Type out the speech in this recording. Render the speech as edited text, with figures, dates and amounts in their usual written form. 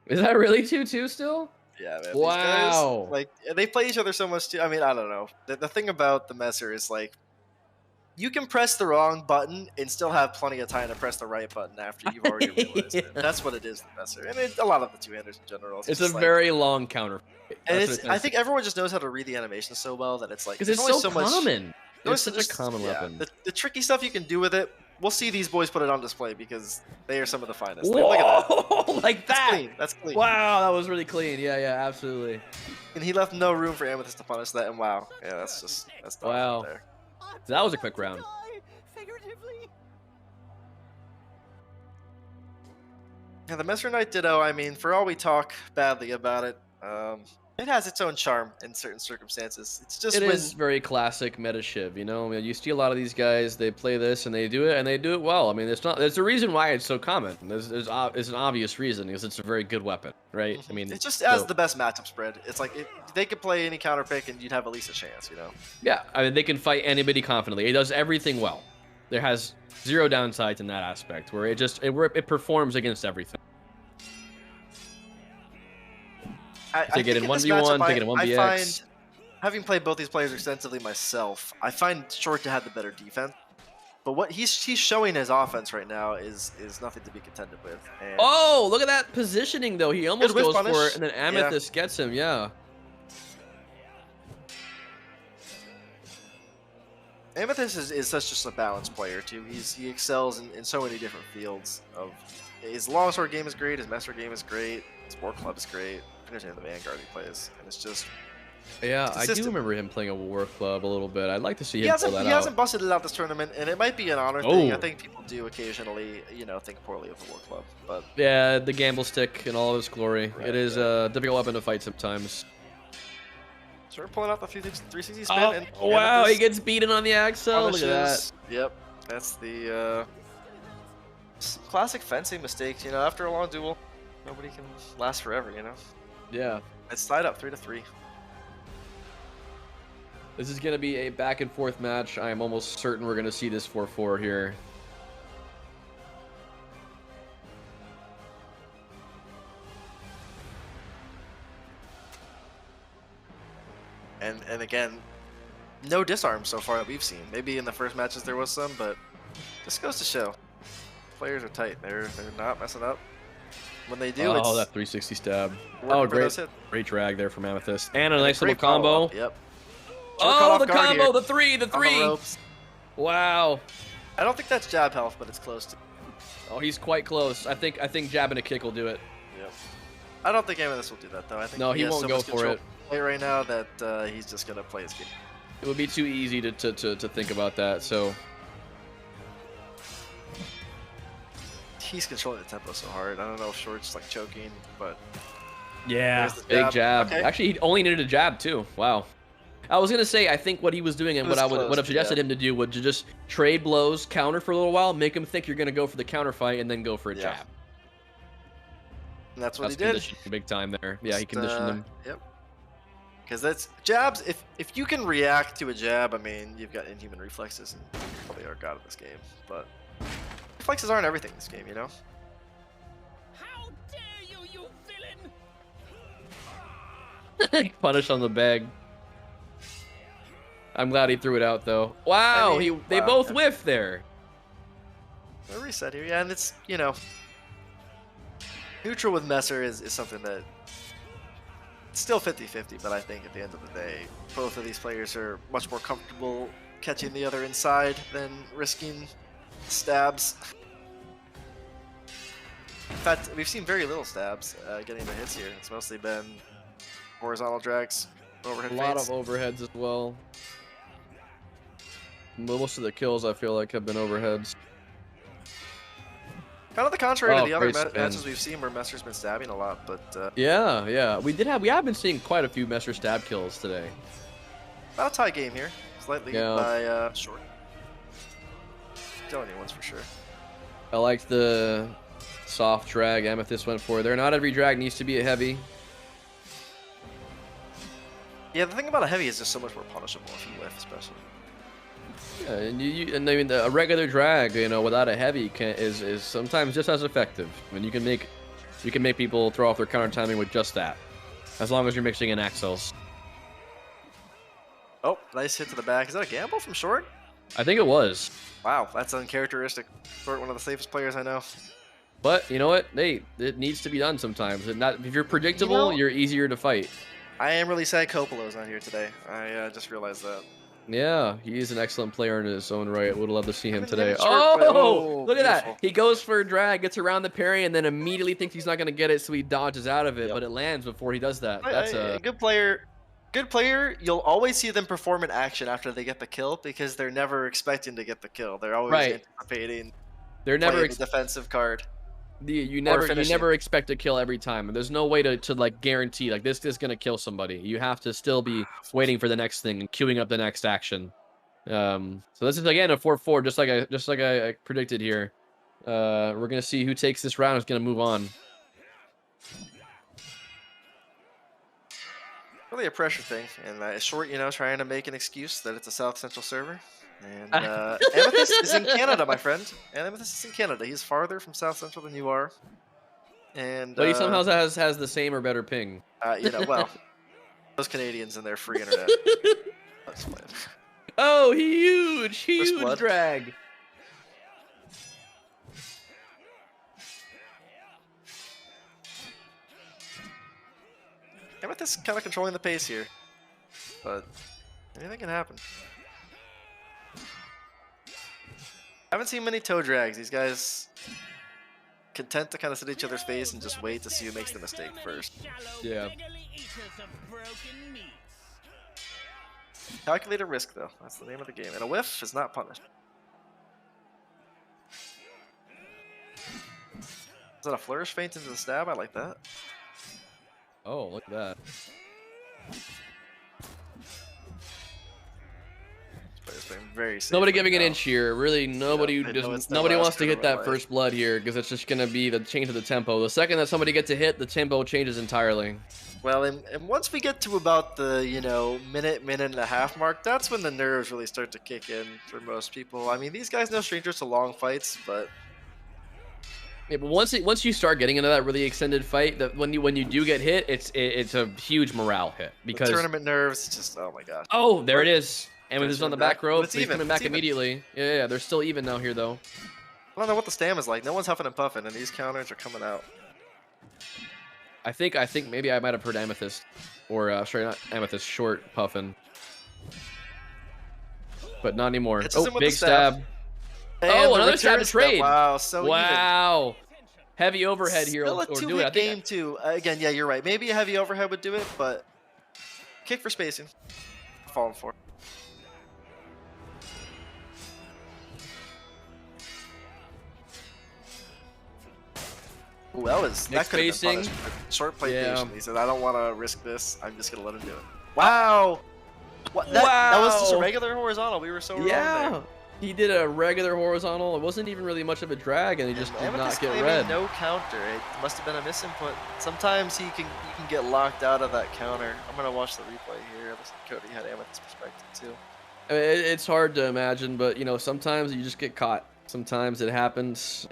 Is that really 2-2 still? Yeah, man. These guys, Wow. like, they play each other so much too. I mean, I don't know. The thing about the Messer is like you can press the wrong button and still have plenty of time to press the right button after you've already realized it. Yeah. That's what it is, the Messer, and a lot of the two-handers in general. It's It's a just like, very long counter. and That's what it's. it I tends to think everyone just knows how to read the animation so well that it's like because there's it's only so so much. common. It's such a common Yeah, weapon. the tricky stuff you can do with it. We'll see these boys put it on display because they are some of the finest. Like, look at that. Whoa! Like That's that. clean. That's clean. Wow, that was really clean. Yeah, yeah, absolutely. And he left no room for Amethyst to punish that. And wow, yeah, that's dominant Wow. there. That was a quick round. Yeah, the Messer Knight Ditto. I mean, for all we talk badly about it, it has its own charm in certain circumstances. It's just It when is very classic meta shiv, you know. I mean, you see a lot of these guys, they play this and they do it well. I mean, it's not. There's a reason why it's so common. There's an obvious reason because it's a very good weapon, right? I mean, it just has so, the best matchup spread. It's like they could play any counter pick and you'd have at least a chance, you know. yeah. I mean, they can fight anybody confidently. It does everything well. There has zero downsides in that aspect, where it performs against everything. Take it in 1v1, take it in 1vx. I find, having played both these players extensively myself, I find Short to have the better defense. But what he's showing his offense right now is nothing to be contended with. And Oh, look at that positioning though. He almost whiff goes punish. for it, and then Amethyst gets him. Yeah. Amethyst is such just a balanced player too. He excels in so many different fields. Of his longsword game is great, his Messer game is great, his war club is great. I understand the Vanguard he plays, and it's just Yeah, I do consistent. remember him playing a war club a little bit. I'd like to see He him pull hasn't that he out. hasn't busted it out this tournament, and it might be an honor thing. I Oh. think people do occasionally, you know, think poorly of the war club, but Yeah, the gamble stick in all of its glory. Right, It is a difficult weapon to fight sometimes. so we're pulling out the 360 spin. Oh, And wow, he Amethyst gets beaten on the axle. Look at that. punishes. Yep, that's the classic fencing mistake. You know, after a long duel, nobody can last forever. You know, Yeah. it's tied up 3-3. This is going to be a back and forth match. I am almost certain we're going to see this 4-4 here. And again, no disarm so far that we've seen. Maybe in the first matches there was some, but just goes to show players are tight. They're not messing up. When they do, Oh, it's that 360 stab. working Oh, for great. those hits. Great drag there from Amethyst. And a And nice little great follow-up. combo. Yep. Caught Oh, off the guard combo, here the three. on the ropes. Wow. I don't think that's jab health, but it's close to. Oh, he's quite close. I think jab and a kick will do it. Yep. I don't think Amethyst will do that though. I think No, he has won't so go much for control it. play right now that he's just gonna play his game. It would be too easy to think about that. So He's controlling the tempo so hard. I don't know if Short's like choking, but yeah, there's the big jab. Okay. Actually, he only needed a jab too. Wow. I was gonna say I think what he was doing and It what was I would close, have suggested yeah. him to do would to just trade blows, counter for a little while, make him think you're gonna go for the counter fight, and then go for a Yeah. jab. and that's what That's he did. conditioning big time there. Yeah, he Just, conditioned him. Yep. Because that's jabs. If you can react to a jab, I mean, you've got inhuman reflexes, and you probably are god of this game. But reflexes aren't everything in this game, you know. How dare you, you villain! Punish on the bag. I'm glad he threw it out though. Wow, I mean, they wow, both yeah. whiffed there. A reset here, yeah, and it's, you know, neutral with Messer is something that it's still 50-50, but I think at the end of the day, both of these players are much more comfortable catching the other inside than risking stabs. In fact, we've seen very little stabs getting the hits here. It's mostly been horizontal drags, overhead A lot of feints. overheads as well. Most of the kills I feel like have been overheads. Kind of the contrary Oh, to the other great spin. matches we've seen where Messer's been stabbing a lot, but Yeah, we have been seeing quite a few Messer stab kills today. about a tie game here. Slightly Yeah. by Short. Don't ones for sure. I liked the soft drag Amethyst went for there. Not every drag needs to be a heavy. Yeah, the thing about a heavy is just so much more punishable if you whiff, especially. Yeah, and I mean a regular drag, you know, without a heavy is sometimes just as effective. I mean, you can make You can make people throw off their counter timing with just that, as long as you're mixing in axles. Oh, nice hit to the back. Is that a gamble from Short? I think it was. Wow, that's uncharacteristic. Short, one of the safest players I know. But you know what? Hey, it needs to be done sometimes. If you're predictable, you're easier to fight. I am really sad Coppolo's not here today. I just realized that. Yeah, he's an excellent player in his own right. Would love to see him today. Short Oh, look at beautiful. that. He goes for a drag, gets around the parry, and then immediately thinks he's not going to get it, so he dodges out of it, but it lands before he does that. That's a good player. Good player, you'll always see them perform an action after they get the kill because they're never expecting to get the kill. They're always anticipating. They're never a defensive card. You never expect a kill every time. There's no way to like guarantee like this is gonna kill somebody. You have to still be waiting for the next thing and queuing up the next action. So this is again a 4-4, just like I predicted here. We're gonna see who takes this round is gonna move on. Really a pressure thing, and Short, trying to make an excuse that it's a South Central server. And Amethyst is in Canada, my friend. And Amethyst is in Canada. He's farther from South Central than you are. And but he somehow has the same or better ping. Well, those Canadians and their free internet. Oh, huge drag. Amethyst kind of controlling the pace here, but anything can happen. I haven't seen many toe drags. These guys content to kind of sit each other's face and just wait to see who makes the mistake first. Yeah. Calculated risk, though. That's the name of the game. And a whiff is not punished. Is that a flourish feint into the stab? I like that. Oh, look at that. Very safe nobody right giving now. an inch here. Really, nobody nobody wants to hit that first blood here because it's just gonna be the change of the tempo. The second that somebody gets a hit, the tempo changes entirely. Well, and once we get to about the minute and a half mark, that's when the nerves really start to kick in for most people. I mean, these guys no strangers to long fights, but yeah, but once you start getting into that really extended fight, that when you do get hit, it's a huge morale hit because the tournament nerves. Just oh my god. Oh, there it is. And with this on the back row, he's even. coming back immediately. Yeah, they're still even now here though. I don't know what the stam is like. No one's huffing and puffing, and these counters are coming out. I think maybe I might have heard Amethyst, or sorry, not Amethyst, Short puffing, but not anymore. Oh, big stab. And another stab to trade. Wow, so wow. Heavy overhead here Still or a do it. I think game too. Again, yeah, you're right. Maybe a heavy overhead would do it, but kick for spacing. Falling for. Ooh, that could have been punished. Short play patient. He said, "I don't want to risk this. I'm just gonna let him do it." Wow. What? That was just a regular horizontal. We were so wrong there. He did a regular horizontal. It wasn't even really much of a drag, and he just did not get red. No counter. It must have been a misinput. Sometimes you can get locked out of that counter. I'm gonna watch the replay here. Looks like Cody had Amethyst perspective too. I mean, it's hard to imagine, but sometimes you just get caught. Sometimes it happens.